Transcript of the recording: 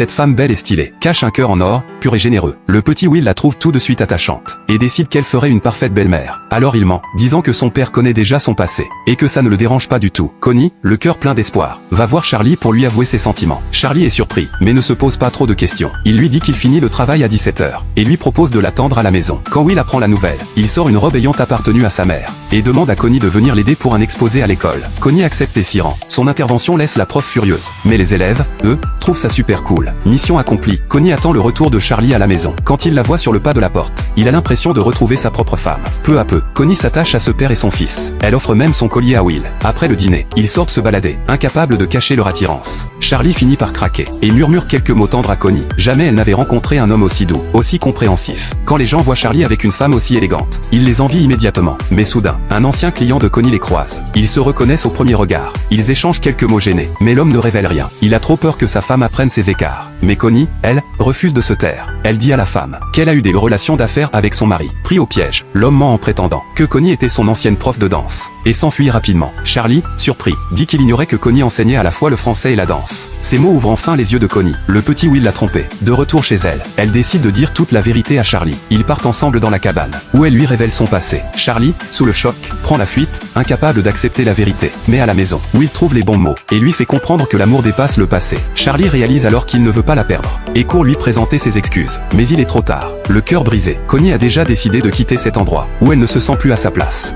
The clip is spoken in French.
Cette femme belle et stylée cache un cœur en or, pur et généreux. Le petit Will la trouve tout de suite attachante, et décide qu'elle ferait une parfaite belle-mère. Alors il ment, disant que son père connaît déjà son passé, et que ça ne le dérange pas du tout. Connie, le cœur plein d'espoir, va voir Charlie pour lui avouer ses sentiments. Charlie est surpris, mais ne se pose pas trop de questions. Il lui dit qu'il finit le travail à 17 h, et lui propose de l'attendre à la maison. Quand Will apprend la nouvelle, il sort une robe ayant appartenu à sa mère, et demande à Connie de venir l'aider pour un exposé à l'école. Connie accepte et s'y rend. Son intervention laisse la prof furieuse, mais les élèves, eux, trouvent ça super cool. Mission accomplie. Connie attend le retour de Charlie à la maison. Quand il la voit sur le pas de la porte, il a l'impression de retrouver sa propre femme. Peu à peu, Connie s'attache à ce père et son fils. Elle offre même son collier à Will. Après le dîner, ils sortent se balader, incapables de cacher leur attirance. Charlie finit par craquer, et murmure quelques mots tendres à Connie. Jamais elle n'avait rencontré un homme aussi doux, aussi compréhensif. Quand les gens voient Charlie avec une femme aussi élégante, ils les envient immédiatement. Mais soudain, un ancien client de Connie les croise. Ils se reconnaissent au premier regard. Ils échangent quelques mots gênés, mais l'homme ne révèle rien. Il a trop peur que sa femme apprenne ses écarts. Mais Connie, elle, refuse de se taire. Elle dit à la femme qu'elle a eu des relations d'affaires avec son mari. Pris au piège, l'homme ment en prétendant que Connie était son ancienne prof de danse, et s'enfuit rapidement. Charlie, surpris, dit qu'il ignorait que Connie enseignait à la fois le français et la danse. Ces mots ouvrent enfin les yeux de Connie. Le petit Will l'a trompée. De retour chez elle, elle décide de dire toute la vérité à Charlie. Ils partent ensemble dans la cabane, où elle lui révèle son passé. Charlie, sous le choc, prend la fuite, incapable d'accepter la vérité. Mais à la maison, Will trouve les bons mots, et lui fait comprendre que l'amour dépasse le passé. Charlie réalise alors qu'il ne veut pas la perdre, et court lui présenter ses excuses. Mais il est trop tard. Le cœur brisé, Connie a déjà décidé de quitter cet endroit, où elle ne se sent plus à sa place.